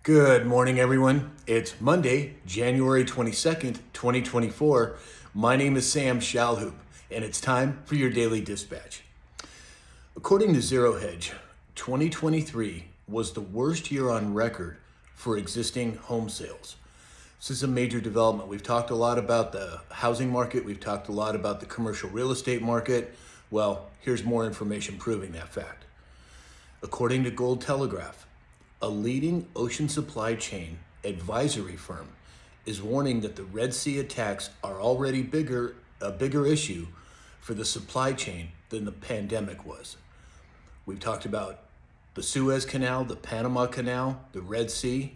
Good morning, everyone. It's Monday, January 22nd, 2024. My name is Sam Shalhoub, and it's time for your daily dispatch. According to Zero Hedge, 2023 was the worst year on record for existing home sales. This is a major development. We've talked a lot about the housing market. We've talked a lot about the commercial real estate market. Well, here's more information proving that fact. According to Gold Telegraph, a leading ocean supply chain advisory firm is warning that the Red Sea attacks are already a bigger issue for the supply chain than the pandemic was. We've talked about the Suez Canal, the Panama Canal, the Red Sea.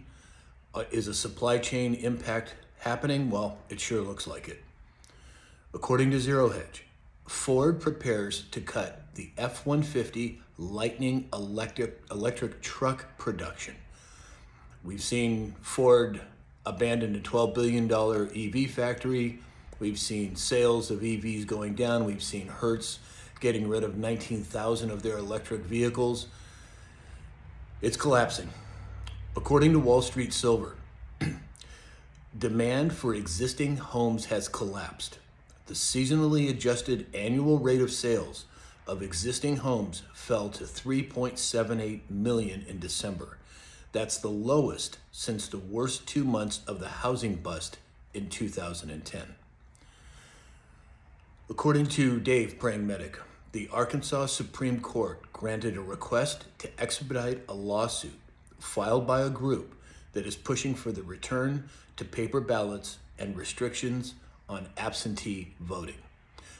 Is a supply chain impact happening? Well, it sure looks like it. According to Zero Hedge, Ford prepares to cut the F-150 Lightning electric truck production. We've seen Ford abandon a $12 billion EV factory. We've seen sales of EVs going down. We've seen Hertz getting rid of 19,000 of their electric vehicles. It's collapsing. According to Wall Street Silver, demand for existing homes has collapsed. The seasonally adjusted annual rate of sales of existing homes fell to 3.78 million in December. That's the lowest since the worst 2 months of the housing bust in 2010. According to Dave, praying medic, the Arkansas Supreme Court granted a request to expedite a lawsuit filed by a group that is pushing for the return to paper ballots and restrictions on absentee voting.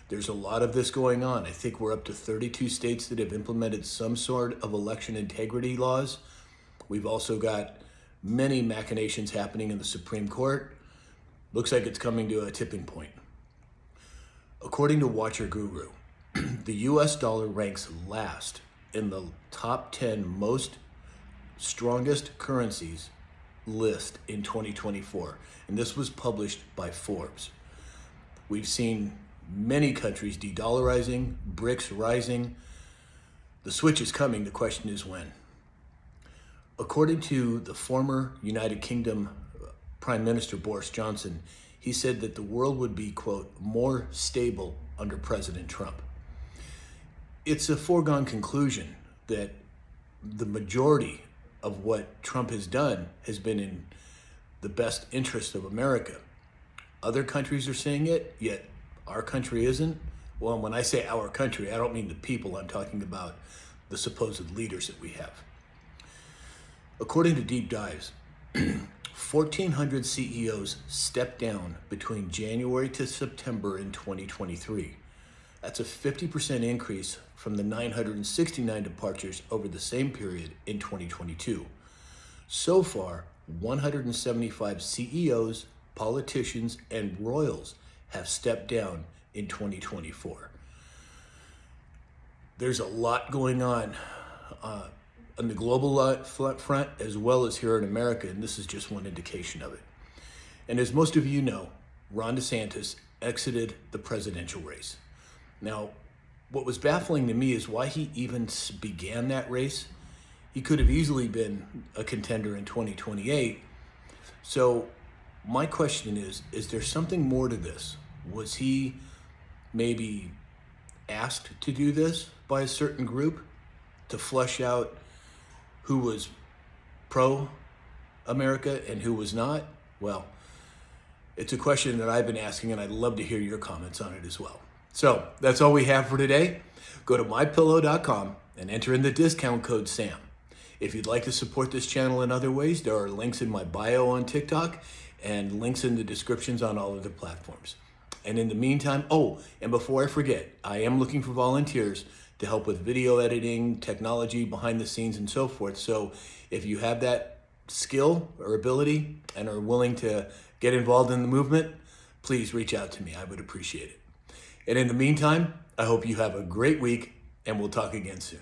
There's a lot of this going on. I think we're up to 32 states that have implemented some sort of election integrity laws. We've also got many machinations happening in the Supreme Court. Looks like it's coming to a tipping point. According to Watcher Guru, the US dollar ranks last in the top 10 most strongest currencies list in 2024. And this was published by Forbes. We've seen many countries de-dollarizing, BRICS rising. The switch is coming. The question is when. According to the former United Kingdom Prime Minister Boris Johnson, he said that the world would be, quote, more stable under President Trump. It's a foregone conclusion that the majority of what Trump has done has been in the best interest of America. Other countries are saying it, yet our country isn't. Well, when I say our country, I don't mean the people. I'm talking about the supposed leaders that we have. According to Deep Dives, 1,400 CEOs stepped down between January to September in 2023. That's a 50% increase from the 969 departures over the same period in 2022. So far, 175 CEOs, politicians, and royals have stepped down in 2024. There's a lot going on the global front as well as here in America, and this is just one indication of it. And as most of you know, Ron DeSantis exited the presidential race. Now, what was baffling to me is why he even began that race. He could have easily been a contender in 2028. So my question is there something more to this? Was he maybe asked to do this by a certain group to flush out who was pro-America and who was not? Well, it's a question that I've been asking, and I'd love to hear your comments on it as well. So that's all we have for today. Go to mypillow.com and enter in the discount code SAM. If you'd like to support this channel in other ways, there are links in my bio on TikTok and links in the descriptions on all of the platforms. And in the meantime, and before I forget, I am looking for volunteers to help with video editing, technology, behind the scenes, and so forth. So if you have that skill or ability and are willing to get involved in the movement, please reach out to me. I would appreciate it. And in the meantime, I hope you have a great week, and we'll talk again soon.